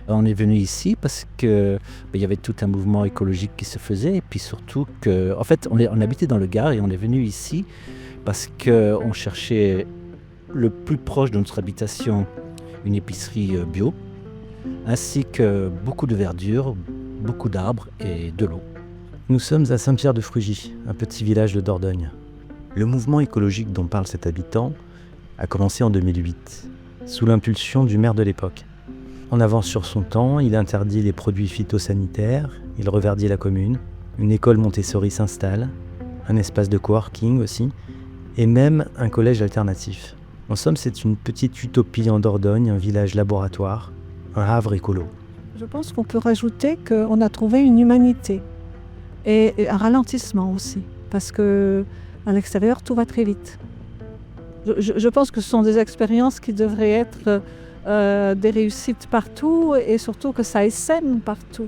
On est venu ici parce que il y avait tout un mouvement écologique qui se faisait et puis surtout que, en fait, on habitait dans le Gard et on est venu ici parce qu'on cherchait le plus proche de notre habitation une épicerie bio, ainsi que beaucoup de verdure, beaucoup d'arbres et de l'eau. Nous sommes à Saint-Pierre-de-Frugy, un petit village de Dordogne. Le mouvement écologique dont parle cet habitant a commencé en 2008, sous l'impulsion du maire de l'époque. En avance sur son temps, il interdit les produits phytosanitaires, il reverdit la commune, une école Montessori s'installe, un espace de coworking aussi, et même un collège alternatif. En somme, c'est une petite utopie en Dordogne, un village laboratoire, un havre écolo. Je pense qu'on peut rajouter qu'on a trouvé une humanité et un ralentissement aussi, parce qu'à l'extérieur, tout va très vite. Je pense que ce sont des expériences qui devraient être des réussites partout et surtout que ça essaime partout.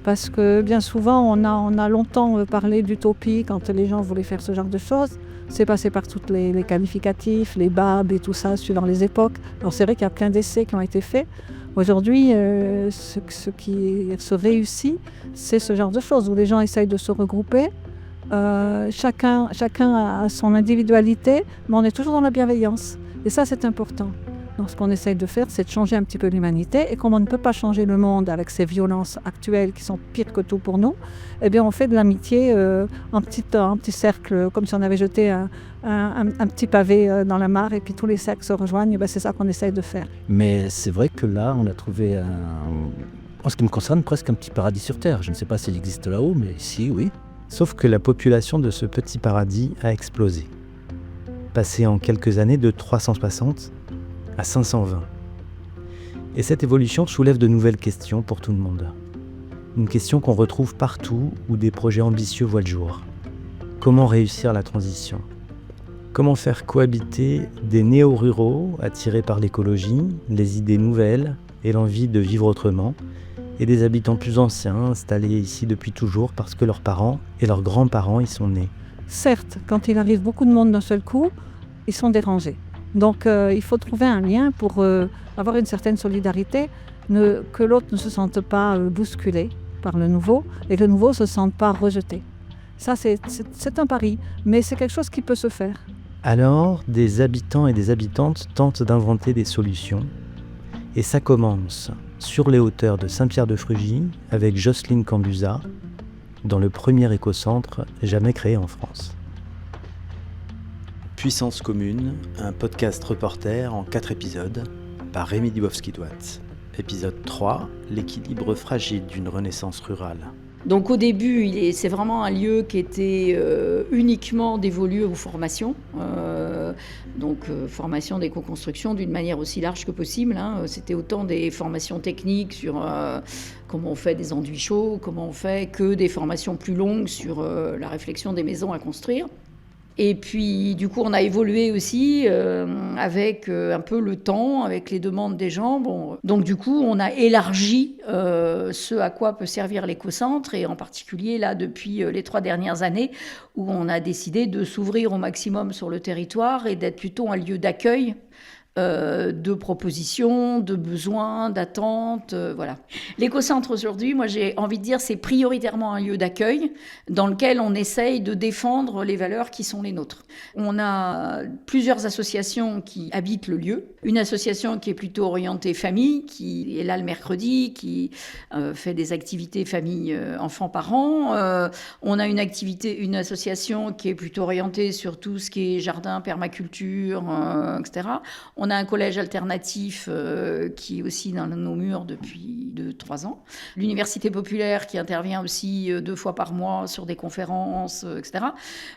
Parce que bien souvent, on a longtemps parlé d'utopie quand les gens voulaient faire ce genre de choses. C'est passé par tous les qualificatifs, les babs et tout ça, suivant les époques. Alors c'est vrai qu'il y a plein d'essais qui ont été faits. Aujourd'hui, ce qui se réussit, c'est ce genre de choses où les gens essayent de se regrouper. Chacun a son individualité, mais on est toujours dans la bienveillance. Et ça, c'est important. Donc, ce qu'on essaye de faire, c'est de changer un petit peu l'humanité. Et comme on ne peut pas changer le monde avec ces violences actuelles qui sont pires que tout pour nous, eh bien, on fait de l'amitié en petit cercle, comme si on avait jeté un petit pavé dans la mare et puis tous les cercles se rejoignent. Eh bien, c'est ça qu'on essaye de faire. Mais c'est vrai que là, on a trouvé, en ce qui me concerne, presque un petit paradis sur Terre. Je ne sais pas s'il existe là-haut, mais ici, oui. Sauf que la population de ce petit paradis a explosé. Passé en quelques années de 360 à 520. Et cette évolution soulève de nouvelles questions pour tout le monde. Une question qu'on retrouve partout où des projets ambitieux voient le jour. Comment réussir la transition ? Comment faire cohabiter des néo-ruraux attirés par l'écologie, les idées nouvelles et l'envie de vivre autrement, et des habitants plus anciens installés ici depuis toujours parce que leurs parents et leurs grands-parents y sont nés. Certes, quand il arrive beaucoup de monde d'un seul coup, ils sont dérangés. Donc il faut trouver un lien pour avoir une certaine solidarité, que l'autre ne se sente pas bousculé par le nouveau et que le nouveau ne se sente pas rejeté. Ça, c'est un pari, mais c'est quelque chose qui peut se faire. Alors, des habitants et des habitantes tentent d'inventer des solutions. Et ça commence sur les hauteurs de Saint-Pierre-de-Frugy avec Jocelyne Cambusa, dans le premier écocentre jamais créé en France. Puissance commune, un podcast reporter en 4 épisodes par Rémi Dubowski-Douat. Épisode 3, l'équilibre fragile d'une renaissance rurale. Donc au début, c'est vraiment un lieu qui était uniquement dévolu aux formations, formation d'éco-construction d'une manière aussi large que possible. C'était autant des formations techniques sur comment on fait des enduits chauds, comment on fait que des formations plus longues sur la réflexion des maisons à construire. Et puis, du coup, on a évolué aussi avec un peu le temps, avec les demandes des gens. Bon, donc, du coup, on a élargi ce à quoi peut servir l'écocentre, et en particulier, là, depuis les 3 dernières années, où on a décidé de s'ouvrir au maximum sur le territoire et d'être plutôt un lieu d'accueil, de propositions, de besoins, d'attentes, voilà. L'écocentre aujourd'hui, moi j'ai envie de dire, c'est prioritairement un lieu d'accueil dans lequel on essaye de défendre les valeurs qui sont les nôtres. On a plusieurs associations qui habitent le lieu. Une association qui est plutôt orientée famille, qui est là le mercredi, qui fait des activités famille, enfants, parents. On a une association qui est plutôt orientée sur tout ce qui est jardin, permaculture, etc. On a un collège alternatif qui est aussi dans nos murs depuis 2-3 ans. L'université populaire qui intervient aussi 2 fois par mois sur des conférences, etc.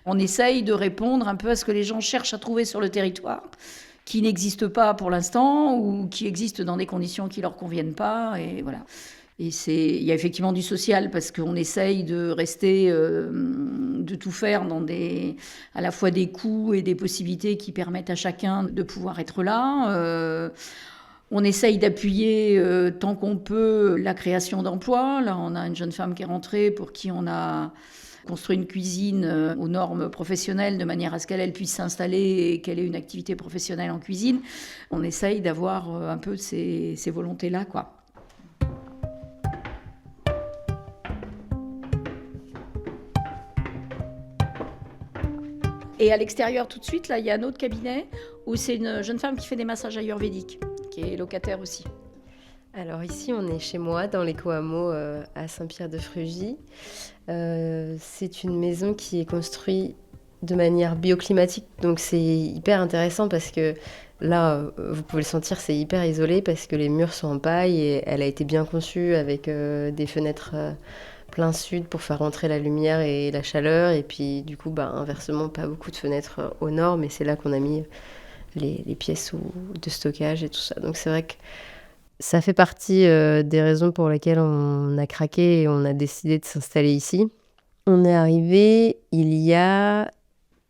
On essaye de répondre un peu à ce que les gens cherchent à trouver sur le territoire, qui n'existe pas pour l'instant ou qui existe dans des conditions qui ne leur conviennent pas. Et voilà. Et il y a effectivement du social parce qu'on essaye de rester, de tout faire dans à la fois des coûts et des possibilités qui permettent à chacun de pouvoir être là. On essaye d'appuyer tant qu'on peut la création d'emplois. Là, on a une jeune femme qui est rentrée pour qui on a construit une cuisine aux normes professionnelles de manière à ce qu'elle puisse s'installer et qu'elle ait une activité professionnelle en cuisine. On essaye d'avoir un peu ces volontés-là, quoi. Et à l'extérieur, tout de suite, là, il y a un autre cabinet où c'est une jeune femme qui fait des massages ayurvédiques, qui est locataire aussi. Alors ici, on est chez moi, dans l'éco-hameau à Saint-Pierre-de-Frugy. C'est une maison qui est construite de manière bioclimatique, donc c'est hyper intéressant parce que là, vous pouvez le sentir, c'est hyper isolé parce que les murs sont en paille et elle a été bien conçue avec des fenêtres plein sud pour faire rentrer la lumière et la chaleur, et puis du coup, inversement, pas beaucoup de fenêtres au nord, mais c'est là qu'on a mis les pièces de stockage et tout ça. Donc c'est vrai que ça fait partie des raisons pour lesquelles on a craqué et on a décidé de s'installer ici. On est arrivé il y a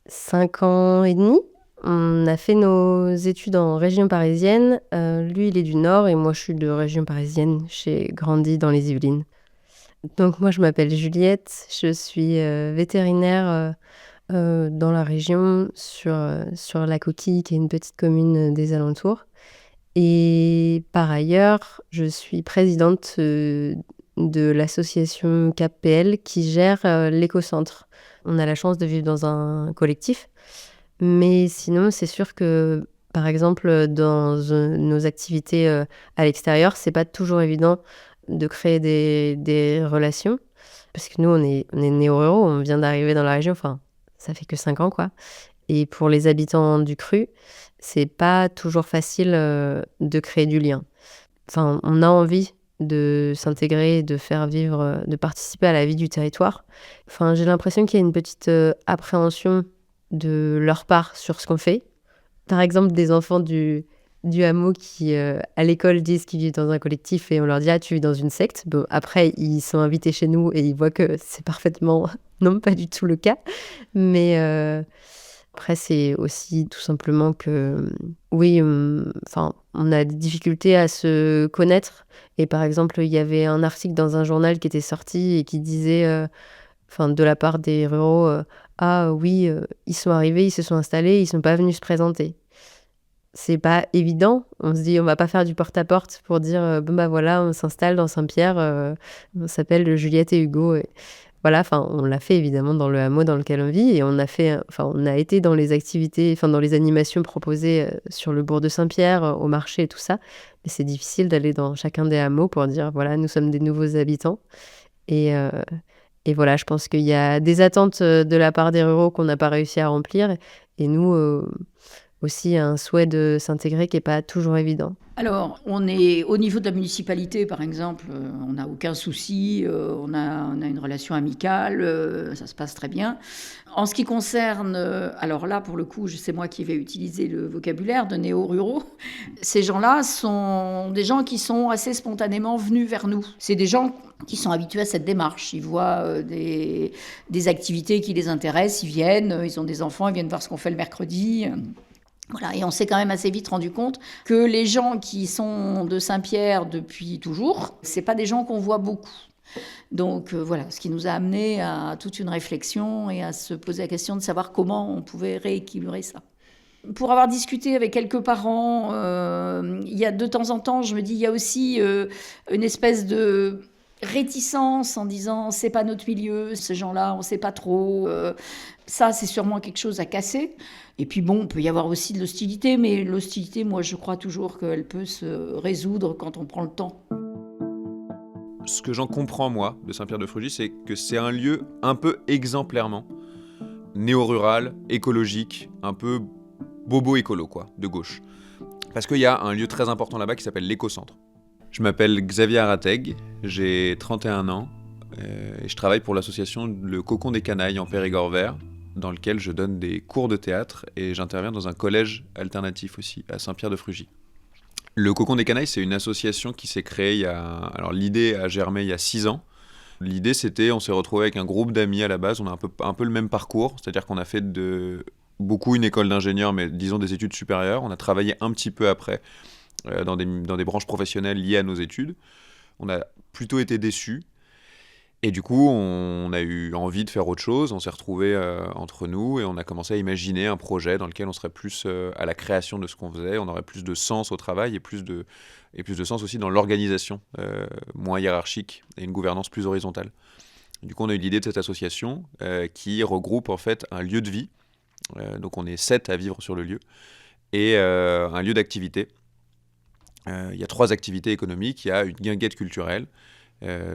5 ans et demi. On a fait nos études en région parisienne. Lui, il est du Nord et moi, je suis de région parisienne. J'ai grandi dans les Yvelines. Donc moi, je m'appelle Juliette. Je suis vétérinaire dans la région, sur La Coquille, qui est une petite commune des alentours. Et par ailleurs, je suis présidente de l'association CAP-PL qui gère l'écocentre. On a la chance de vivre dans un collectif, mais sinon, c'est sûr que, par exemple, dans nos activités à l'extérieur, c'est pas toujours évident de créer des relations, parce que nous, on est néo-ruraux, on vient d'arriver dans la région, enfin, ça fait que 5 ans, quoi. Et pour les habitants du Cru, c'est pas toujours facile de créer du lien. Enfin, on a envie de s'intégrer, de faire vivre, de participer à la vie du territoire. Enfin, j'ai l'impression qu'il y a une petite appréhension de leur part sur ce qu'on fait. Par exemple, des enfants du hameau qui, à l'école, disent qu'ils vivent dans un collectif et on leur dit « Ah, tu vis dans une secte ». Bon, après, ils sont invités chez nous et ils voient que c'est parfaitement, non, pas du tout le cas. Mais après, c'est aussi tout simplement que, oui, on a des difficultés à se connaître. Et par exemple, il y avait un article dans un journal qui était sorti et qui disait, de la part des ruraux, ah oui, ils sont arrivés, ils se sont installés, ils sont pas venus se présenter. C'est pas évident. On se dit, on va pas faire du porte-à-porte pour dire, voilà, on s'installe dans Saint-Pierre, on s'appelle Juliette et Hugo. Et voilà, on l'a fait évidemment dans le hameau dans lequel on vit et on a été dans les activités, dans les animations proposées sur le bourg de Saint-Pierre, au marché et tout ça. Mais c'est difficile d'aller dans chacun des hameaux pour dire, voilà, nous sommes des nouveaux habitants. Et voilà, je pense qu'il y a des attentes de la part des ruraux qu'on n'a pas réussi à remplir. Et nous, aussi, un souhait de s'intégrer qui n'est pas toujours évident. Alors, on est au niveau de la municipalité, par exemple, on n'a aucun souci, on a une relation amicale, ça se passe très bien. En ce qui concerne, alors là, pour le coup, c'est moi qui vais utiliser le vocabulaire de néo-ruraux. Ces gens-là sont des gens qui sont assez spontanément venus vers nous. C'est des gens qui sont habitués à cette démarche. Ils voient des activités qui les intéressent, ils viennent, ils ont des enfants, ils viennent voir ce qu'on fait le mercredi. Voilà, et on s'est quand même assez vite rendu compte que les gens qui sont de Saint-Pierre depuis toujours, c'est pas des gens qu'on voit beaucoup. Donc voilà, ce qui nous a amené à toute une réflexion et à se poser la question de savoir comment on pouvait rééquilibrer ça. Pour avoir discuté avec quelques parents, il y a de temps en temps, je me dis, il y a aussi une espèce de réticence en disant c'est pas notre milieu, ces gens-là, on sait pas trop. Ça, c'est sûrement quelque chose à casser. Et puis bon, il peut y avoir aussi de l'hostilité, mais l'hostilité, moi, je crois toujours qu'elle peut se résoudre quand on prend le temps. Ce que j'en comprends, moi, de Saint-Pierre-de-Frugy, c'est que c'est un lieu un peu exemplairement néo-rural, écologique, un peu bobo-écolo, quoi, de gauche. Parce qu'il y a un lieu très important là-bas qui s'appelle l'écocentre. Je m'appelle Xavier Arateg, j'ai 31 ans et je travaille pour l'association Le Cocon des Canailles en Périgord vert, dans lequel je donne des cours de théâtre et j'interviens dans un collège alternatif aussi, à Saint-Pierre-de-Frugy. Le Cocon des Canailles, c'est une association qui s'est créée Alors l'idée a germé il y a 6 ans. L'idée, c'était, on s'est retrouvé avec un groupe d'amis à la base, on a un peu le même parcours, c'est-à-dire qu'on a fait beaucoup une école d'ingénieur, mais disons des études supérieures. On a travaillé un petit peu après dans des branches professionnelles liées à nos études. On a plutôt été déçus. Et du coup, on a eu envie de faire autre chose, on s'est retrouvés entre nous et on a commencé à imaginer un projet dans lequel on serait plus à la création de ce qu'on faisait, on aurait plus de sens au travail et plus de sens aussi dans l'organisation, moins hiérarchique et une gouvernance plus horizontale. Du coup, on a eu l'idée de cette association qui regroupe en fait un lieu de vie Donc on est 7 à vivre sur le lieu. Et un lieu d'activité. Il y a 3 activités économiques. Il y a une guinguette culturelle.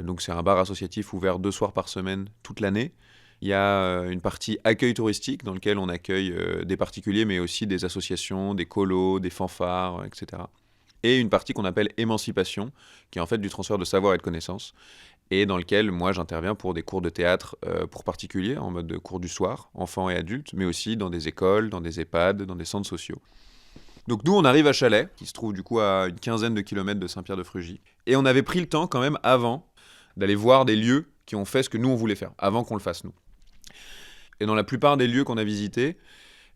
Donc c'est un bar associatif ouvert 2 soirs par semaine toute l'année. Il y a une partie accueil touristique dans lequel on accueille des particuliers, mais aussi des associations, des colos, des fanfares, etc. Et une partie qu'on appelle émancipation, qui est en fait du transfert de savoir et de connaissances, et dans lequel moi j'interviens pour des cours de théâtre pour particuliers, en mode cours du soir, enfants et adultes, mais aussi dans des écoles, dans des EHPAD, dans des centres sociaux. Donc nous on arrive à Chalais, qui se trouve du coup à une quinzaine de kilomètres de Saint-Pierre-de-Frugy, et on avait pris le temps quand même avant d'aller voir des lieux qui ont fait ce que nous on voulait faire, avant qu'on le fasse nous. Et dans la plupart des lieux qu'on a visités,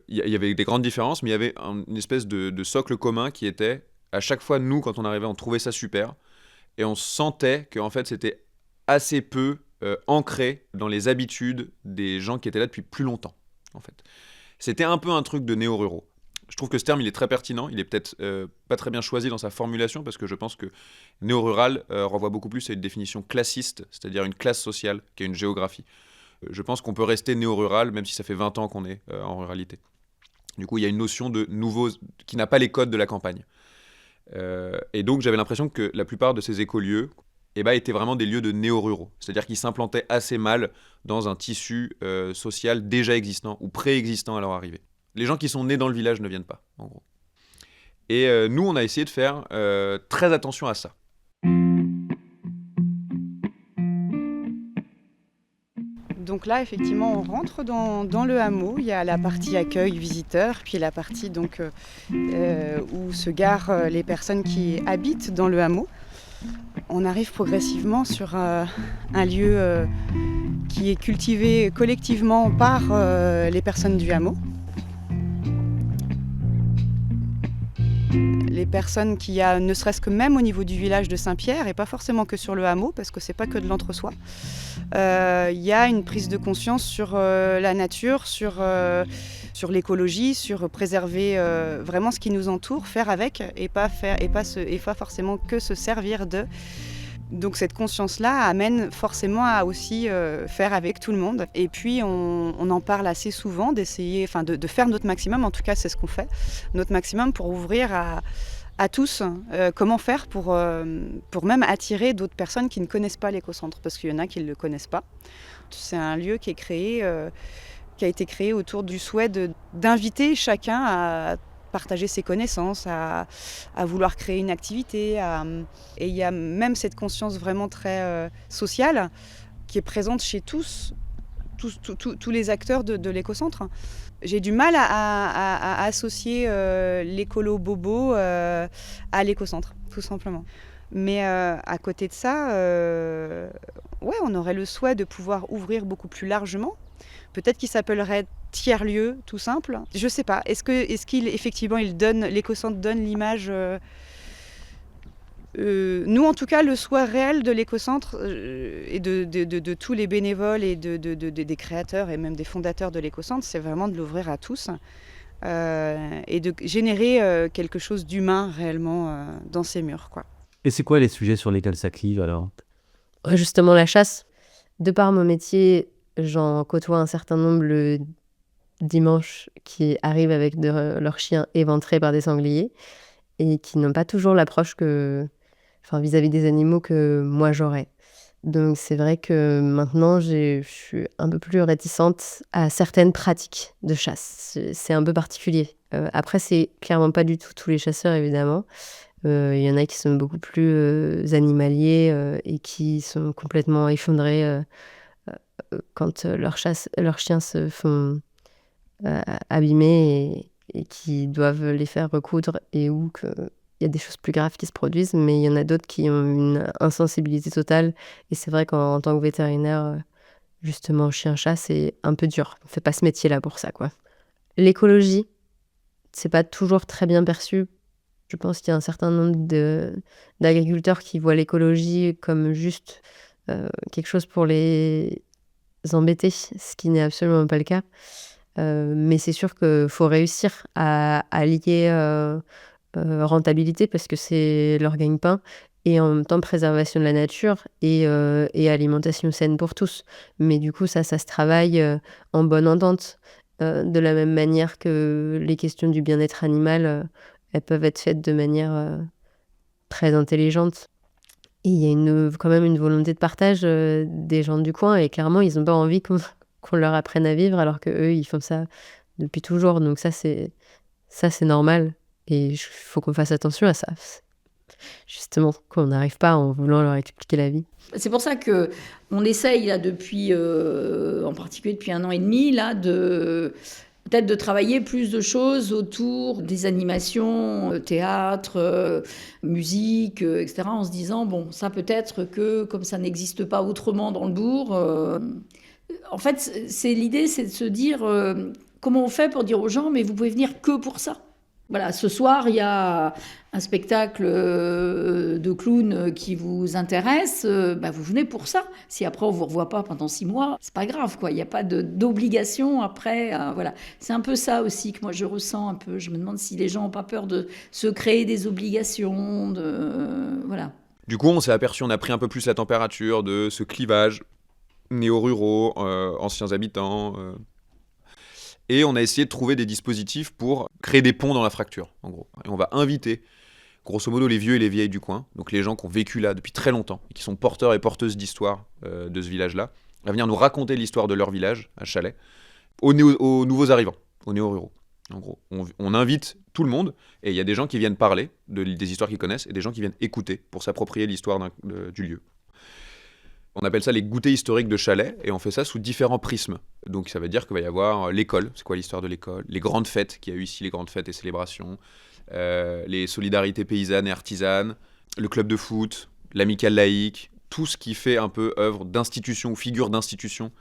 il y avait des grandes différences, mais il y avait une espèce de socle commun qui était, à chaque fois nous quand on arrivait on trouvait ça super, et on sentait qu'en fait c'était assez peu ancré dans les habitudes des gens qui étaient là depuis plus longtemps, en fait. C'était un peu un truc de néo-ruraux. Je trouve que ce terme, il est très pertinent. Il est peut-être pas très bien choisi dans sa formulation, parce que je pense que néo-rural renvoie beaucoup plus à une définition classiste, c'est-à-dire une classe sociale qu'à une géographie. Je pense qu'on peut rester néo-rural, même si ça fait 20 ans qu'on est en ruralité. Du coup, il y a une notion de nouveau qui n'a pas les codes de la campagne. Et donc, j'avais l'impression que la plupart de ces écolieux étaient vraiment des lieux de néo-ruraux. C'est-à-dire qu'ils s'implantaient assez mal dans un tissu social déjà existant ou préexistant à leur arrivée. Les gens qui sont nés dans le village ne viennent pas, en gros. Et nous, on a essayé de faire très attention à ça. Donc là, effectivement, on rentre dans le hameau. Il y a la partie accueil visiteurs, puis la partie donc, où se garent les personnes qui habitent dans le hameau. On arrive progressivement sur un lieu qui est cultivé collectivement par les personnes du hameau. Les personnes qui a, ne serait-ce que même au niveau du village de Saint-Pierre, et pas forcément que sur le hameau, parce que c'est pas que de l'entre-soi, il y a une prise de conscience sur la nature, sur l'écologie, sur préserver vraiment ce qui nous entoure, faire avec, et pas forcément que se servir de. Donc cette conscience-là amène forcément à aussi faire avec tout le monde. Et puis on en parle assez souvent, d'essayer, de faire notre maximum, en tout cas c'est ce qu'on fait, notre maximum pour ouvrir à tous comment faire pour même attirer d'autres personnes qui ne connaissent pas l'écocentre, parce qu'il y en a qui ne le connaissent pas. C'est un lieu qui a été créé autour du souhait d'inviter chacun à partager ses connaissances, à vouloir créer une activité. Et il y a même cette conscience vraiment très sociale qui est présente chez tous les acteurs de l'écocentre. J'ai du mal à associer l'écolo bobo à l'écocentre, tout simplement. Mais à côté de ça, on aurait le souhait de pouvoir ouvrir beaucoup plus largement. Peut-être qu'il s'appellerait tiers-lieu, tout simple. Je sais pas. Est-ce qu'il effectivement l'écocentre donne l'image nous, en tout cas, le souhait réel de l'écocentre et de tous les bénévoles et des créateurs et même des fondateurs de l'écocentre, c'est vraiment de l'ouvrir à tous et de générer quelque chose d'humain réellement dans ces murs, quoi. Et c'est quoi les sujets sur lesquels ça clive alors ? Justement, la chasse. De par mon métier, j'en côtoie un certain nombre le dimanche qui arrivent avec leurs chiens éventrés par des sangliers et qui n'ont pas toujours l'approche vis-à-vis des animaux que moi j'aurais. Donc c'est vrai que maintenant je suis un peu plus réticente à certaines pratiques de chasse. C'est un peu particulier. Après, c'est clairement pas du tout tous les chasseurs, évidemment. Il y en a qui sont beaucoup plus animaliers et qui sont complètement effondrés quand leurs chiens se font abîmer et qui doivent les faire recoudre, et où il y a des choses plus graves qui se produisent, mais il y en a d'autres qui ont une insensibilité totale. Et c'est vrai qu'en tant que vétérinaire, justement, chien-chat, c'est un peu dur. On ne fait pas ce métier-là pour ça, quoi. L'écologie, c'est pas toujours très bien perçu. Je pense qu'il y a un certain nombre d'agriculteurs qui voient l'écologie comme juste quelque chose pour les embêter, ce qui n'est absolument pas le cas. Mais c'est sûr qu'il faut réussir à lier rentabilité, parce que c'est leur gagne-pain, et en même temps préservation de la nature et alimentation saine pour tous. Mais du coup, ça se travaille en bonne entente. de la même manière que les questions du bien-être animal, elles peuvent être faites de manière très intelligente. Et il y a quand même une volonté de partage des gens du coin, et clairement, ils n'ont pas envie qu'on leur apprenne à vivre, alors qu'eux, ils font ça depuis toujours. Donc ça, c'est normal. Et il faut qu'on fasse attention à ça. Justement, qu'on n'arrive pas en voulant leur expliquer la vie. C'est pour ça qu'on essaye, là, depuis, en particulier depuis 1 an et demi, là, peut-être de travailler plus de choses autour des animations, théâtre, musique, etc., en se disant, bon, ça peut-être que, comme ça n'existe pas autrement dans le bourg, en fait, l'idée, c'est de se dire, comment on fait pour dire aux gens, mais vous pouvez venir que pour ça. Voilà, ce soir, il y a un spectacle de clown qui vous intéresse, vous venez pour ça. Si après on ne vous revoit pas pendant 6 mois, c'est pas grave, quoi. Il n'y a pas d'obligation après. Voilà. C'est un peu ça aussi que moi je ressens un peu. Je me demande si les gens n'ont pas peur de se créer des obligations. Voilà. Du coup, on s'est aperçu, on a pris un peu plus la température de ce clivage néo-ruraux, anciens habitants. Et on a essayé de trouver des dispositifs pour créer des ponts dans la fracture, en gros. Et on va inviter, grosso modo, les vieux et les vieilles du coin, donc les gens qui ont vécu là depuis très longtemps, et qui sont porteurs et porteuses d'histoire de ce village-là, à venir nous raconter l'histoire de leur village, à Chalais, aux nouveaux arrivants, aux néo-ruraux. En gros, on invite tout le monde, et il y a des gens qui viennent parler des histoires qu'ils connaissent, et des gens qui viennent écouter pour s'approprier l'histoire du lieu. On appelle ça les goûters historiques de Chalais, et on fait ça sous différents prismes. Donc ça veut dire qu'il va y avoir l'école, c'est quoi l'histoire de l'école, les grandes fêtes qu'il y a eu ici, les grandes fêtes et célébrations, les solidarités paysannes et artisanes, le club de foot, l'amicale laïque, tout ce qui fait un peu œuvre d'institution ou figure d'institution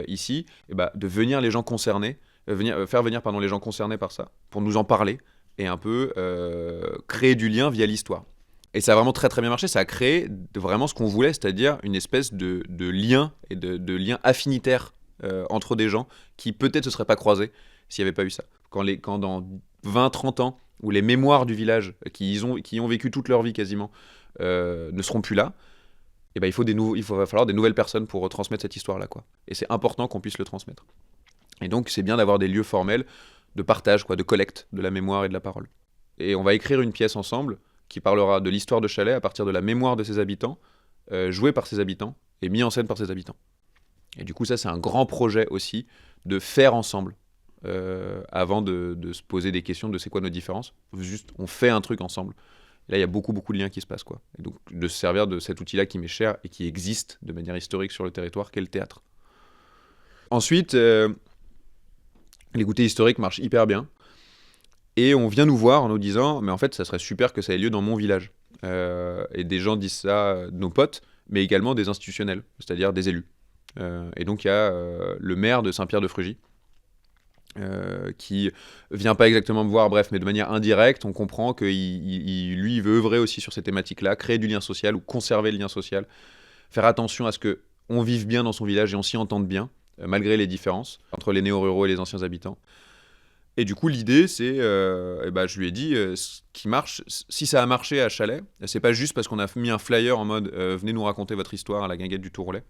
ici, et de venir les gens concernés, faire venir les gens concernés par ça, pour nous en parler, et un peu créer du lien via l'histoire. Et ça a vraiment très très bien marché, ça a créé vraiment ce qu'on voulait, c'est-à-dire une espèce de lien et de lien affinitaire entre des gens qui peut-être se seraient pas croisés s'il n'y avait pas eu ça. Quand dans 20-30 ans, où les mémoires du village, qui ont vécu toute leur vie quasiment, ne seront plus là, et il va falloir des nouvelles personnes pour retransmettre cette histoire-là, quoi. Et c'est important qu'on puisse le transmettre. Et donc c'est bien d'avoir des lieux formels de partage, quoi, de collecte de la mémoire et de la parole. Et on va écrire une pièce ensemble qui parlera de l'histoire de Chalais à partir de la mémoire de ses habitants, jouée par ses habitants et mis en scène par ses habitants. Et du coup, ça, c'est un grand projet aussi de faire ensemble, avant de se poser des questions de c'est quoi nos différences. Juste, on fait un truc ensemble. Et là, il y a beaucoup, beaucoup de liens qui se passent, quoi. Et donc, de se servir de cet outil-là qui m'est cher et qui existe de manière historique sur le territoire, qu'est le théâtre. Ensuite, les goûters historiques marchent hyper bien. Et on vient nous voir en nous disant « mais en fait, ça serait super que ça ait lieu dans mon village ». Et des gens disent ça, nos potes, mais également des institutionnels, c'est-à-dire des élus. Et donc, il y a le maire de Saint-Pierre-de-Frugy, qui vient pas exactement me voir, bref, mais de manière indirecte, on comprend qu'il lui, veut œuvrer aussi sur ces thématiques-là, créer du lien social ou conserver le lien social, faire attention à ce qu'on vive bien dans son village et on s'y entende bien, malgré les différences entre les néo-ruraux et les anciens habitants. Et du coup, l'idée, c'est, je lui ai dit, ce qui marche, si ça a marché à Chalais, c'est pas juste parce qu'on a mis un flyer en mode venez nous raconter votre histoire à la guinguette du Touroulet.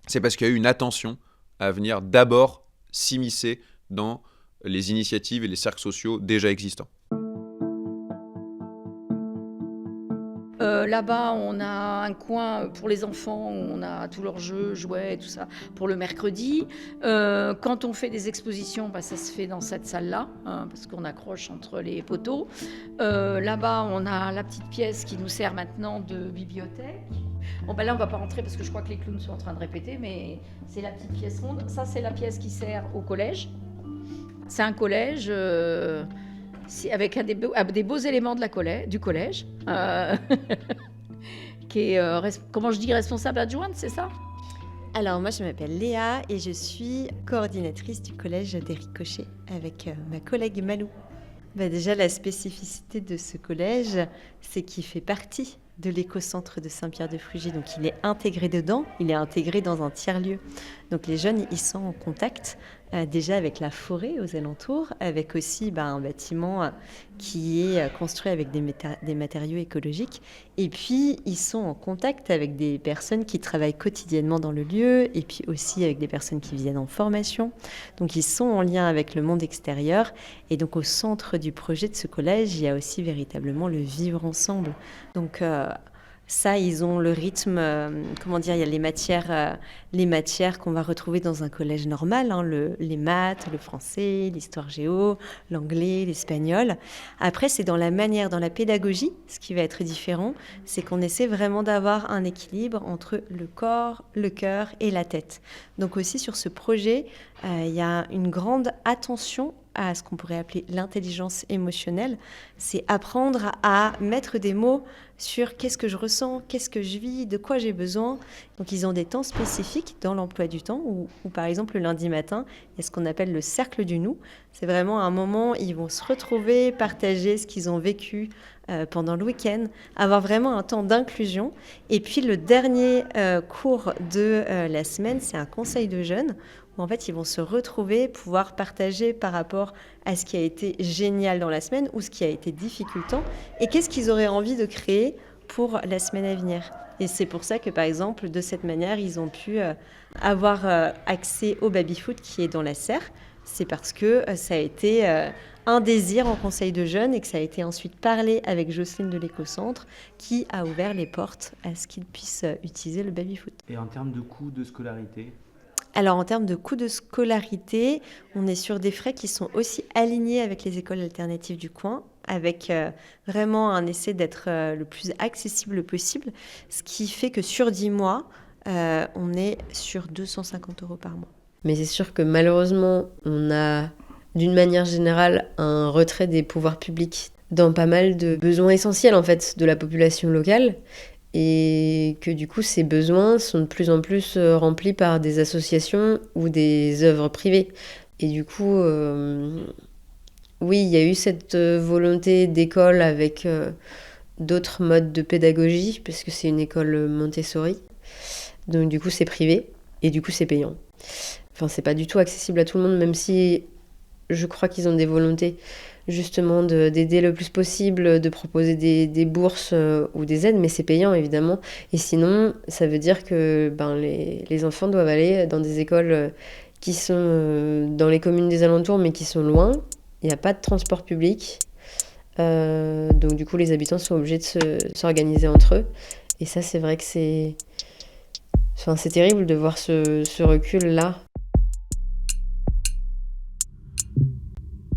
C'est parce qu'il y a eu une attention à venir d'abord s'immiscer dans les initiatives et les cercles sociaux déjà existants. Là-bas, on a un coin pour les enfants où on a tous leurs jeux, jouets, tout ça, pour le mercredi. Quand on fait des expositions, ça se fait dans cette salle-là, parce qu'on accroche entre les poteaux. Là-bas, on a la petite pièce qui nous sert maintenant de bibliothèque. Bon, là, on ne va pas rentrer parce que je crois que les clowns sont en train de répéter, mais c'est la petite pièce ronde. Ça, c'est la pièce qui sert au collège. C'est un collège... avec des beaux éléments du collège, qui est, comment je dis, responsable adjointe, c'est ça ? Alors moi je m'appelle Léa et je suis coordinatrice du collège des Ricochets avec ma collègue Malou. Déjà la spécificité de ce collège, c'est qu'il fait partie de l'éco-centre de Saint-Pierre-de-Frugy, donc il est intégré dedans, il est intégré dans un tiers-lieu. Donc les jeunes, ils sont en contact déjà avec la forêt aux alentours, avec aussi un bâtiment qui est construit avec des matériaux écologiques. Et puis, ils sont en contact avec des personnes qui travaillent quotidiennement dans le lieu, et puis aussi avec des personnes qui viennent en formation. Donc, ils sont en lien avec le monde extérieur. Et donc, au centre du projet de ce collège, il y a aussi véritablement le vivre ensemble. Donc, ça, ils ont le rythme, il y a les matières qu'on va retrouver dans un collège normal, les maths, le français, l'histoire géo, l'anglais, l'espagnol. Après, c'est dans la manière, dans la pédagogie, ce qui va être différent, c'est qu'on essaie vraiment d'avoir un équilibre entre le corps, le cœur et la tête. Donc aussi sur ce projet, il y a une grande attention à ce qu'on pourrait appeler l'intelligence émotionnelle. C'est apprendre à mettre des mots sur qu'est-ce que je ressens, qu'est-ce que je vis, de quoi j'ai besoin. Donc ils ont des temps spécifiques dans l'emploi du temps où par exemple le lundi matin, il y a ce qu'on appelle le cercle du nous. C'est vraiment un moment où ils vont se retrouver, partager ce qu'ils ont vécu pendant le week-end, avoir vraiment un temps d'inclusion. Et puis le dernier cours de la semaine, c'est un conseil de jeunes où en fait ils vont se retrouver, pouvoir partager par rapport à ce qui a été génial dans la semaine ou ce qui a été difficultant et qu'est-ce qu'ils auraient envie de créer pour la semaine à venir. Et c'est pour ça que par exemple de cette manière ils ont pu avoir accès au baby-foot qui est dans la serre. C'est parce que ça a été un désir en conseil de jeunes et que ça a été ensuite parlé avec Jocelyne de l'Écocentre qui a ouvert les portes à ce qu'ils puissent utiliser le baby-foot. Et en termes de coût de scolarité ? Alors en termes de coût de scolarité, on est sur des frais qui sont aussi alignés avec les écoles alternatives du coin, avec vraiment un essai d'être le plus accessible possible, ce qui fait que sur 10 mois, on est sur 250 € par mois. Mais c'est sûr que malheureusement, on a d'une manière générale un retrait des pouvoirs publics dans pas mal de besoins essentiels en fait de la population locale. Et que du coup, ces besoins sont de plus en plus remplis par des associations ou des œuvres privées. Et du coup, oui, il y a eu cette volonté d'école avec d'autres modes de pédagogie, parce que c'est une école Montessori. Donc du coup, c'est privé, et du coup, c'est payant. Enfin, c'est pas du tout accessible à tout le monde, même si je crois qu'ils ont des volontés justement d'aider le plus possible, de proposer des bourses ou des aides, mais c'est payant évidemment. Et sinon, ça veut dire que les enfants doivent aller dans des écoles qui sont dans les communes des alentours, mais qui sont loin. Il n'y a pas de transport public. Donc du coup, les habitants sont obligés de s'organiser entre eux. Et ça, c'est vrai que c'est terrible de voir ce recul-là.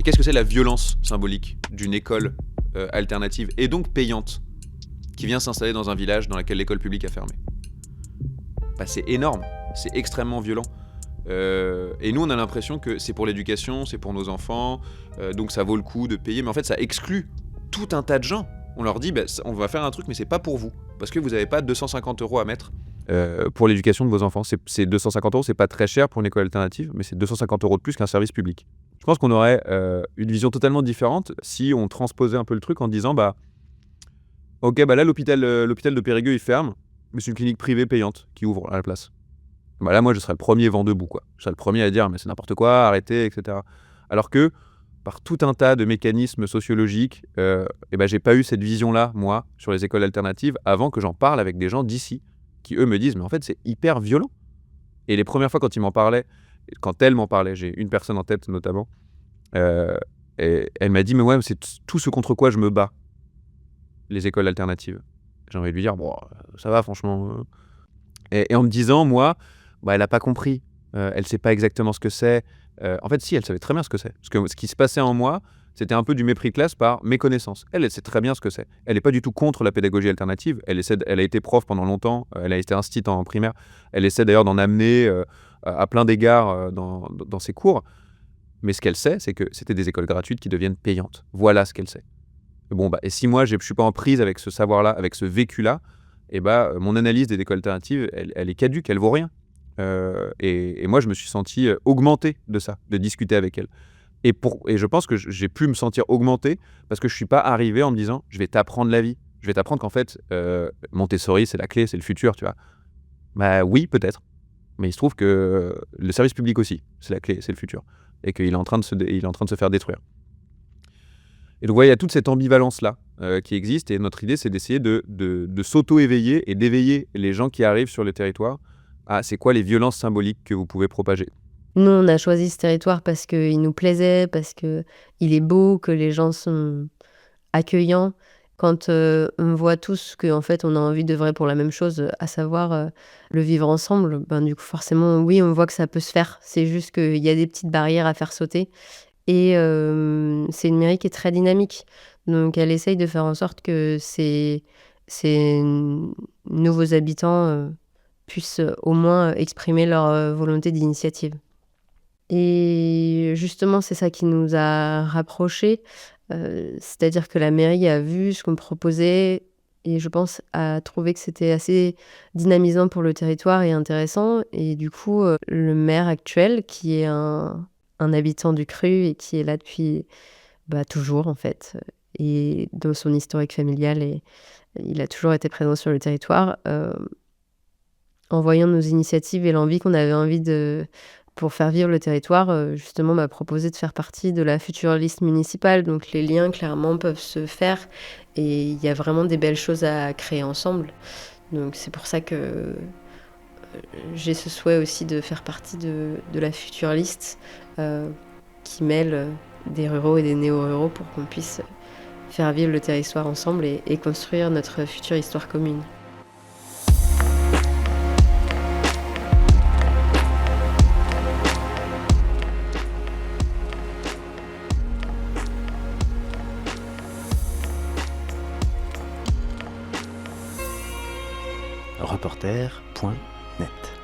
Qu'est-ce que c'est la violence symbolique d'une école alternative et donc payante qui vient s'installer dans un village dans lequel l'école publique a fermé ? C'est énorme, c'est extrêmement violent. Et nous, on a l'impression que c'est pour l'éducation, c'est pour nos enfants, donc ça vaut le coup de payer. Mais en fait, ça exclut tout un tas de gens. On leur dit, on va faire un truc, mais c'est pas pour vous, parce que vous n'avez pas 250 € à mettre pour l'éducation de vos enfants. C'est 250 €, c'est pas très cher pour une école alternative, mais c'est 250 € de plus qu'un service public. Je pense qu'on aurait une vision totalement différente si on transposait un peu le truc en disant ok, là l'hôpital de Périgueux il ferme, mais c'est une clinique privée payante qui ouvre à la place. Là moi je serais le premier vent debout, quoi. Je serais le premier à dire mais c'est n'importe quoi, arrêtez, etc. Alors que par tout un tas de mécanismes sociologiques, j'ai pas eu cette vision-là, moi, sur les écoles alternatives avant que j'en parle avec des gens d'ici qui eux me disent mais en fait c'est hyper violent. Et les premières fois quand ils m'en parlaient, quand elle m'en parlait, j'ai une personne en tête notamment, et elle m'a dit mais ouais, c'est tout ce contre quoi je me bats, les écoles alternatives. J'ai envie de lui dire ça va franchement. Et en me disant moi, elle a pas compris, elle sait pas exactement ce que c'est. En fait si, elle savait très bien ce que c'est, parce que ce qui se passait en moi, c'était un peu du mépris de classe par méconnaissance. Elle sait très bien ce que c'est. Elle n'est pas du tout contre la pédagogie alternative. Elle a été prof pendant longtemps. Elle a été instite en primaire. Elle essaie d'ailleurs d'en amener à plein d'égards dans ses cours. Mais ce qu'elle sait, c'est que c'était des écoles gratuites qui deviennent payantes. Voilà ce qu'elle sait. Et si moi, je ne suis pas en prise avec ce savoir-là, avec ce vécu-là, mon analyse des écoles alternatives, elle est caduque, elle vaut rien. Et moi, je me suis senti augmenté de ça, de discuter avec elle. Et je pense que j'ai pu me sentir augmenté parce que je ne suis pas arrivé en me disant « je vais t'apprendre la vie ». Je vais t'apprendre qu'en fait, Montessori, c'est la clé, c'est le futur, tu vois. Oui, peut-être. Mais il se trouve que le service public aussi, c'est la clé, c'est le futur. Et qu'il est en train de se faire détruire. Et donc, il y a toute cette ambivalence-là qui existe. Et notre idée, c'est d'essayer de s'auto-éveiller et d'éveiller les gens qui arrivent sur le territoire à c'est quoi les violences symboliques que vous pouvez propager. Nous, on a choisi ce territoire parce qu'il nous plaisait, parce qu'il est beau, que les gens sont accueillants. Quand on voit tous qu'en fait, on a envie de vrai pour la même chose, à savoir le vivre ensemble, du coup, forcément, oui, on voit que ça peut se faire. C'est juste qu'il y a des petites barrières à faire sauter. Et c'est une mairie qui est très dynamique. Donc, elle essaye de faire en sorte que ces nouveaux habitants puissent au moins exprimer leur volonté d'initiative. Et justement, c'est ça qui nous a rapprochés. C'est-à-dire que la mairie a vu ce qu'on proposait et je pense a trouvé que c'était assez dynamisant pour le territoire et intéressant. Et du coup, le maire actuel, qui est un habitant du Cru et qui est là depuis toujours en fait, et dans son historique familial, et il a toujours été présent sur le territoire, en voyant nos initiatives et l'envie qu'on avait pour faire vivre le territoire, justement m'a proposé de faire partie de la future liste municipale. Donc les liens clairement peuvent se faire et il y a vraiment des belles choses à créer ensemble. Donc c'est pour ça que j'ai ce souhait aussi de faire partie de la future liste qui mêle des ruraux et des néo-ruraux pour qu'on puisse faire vivre le territoire ensemble et construire notre future histoire commune. Reporter.net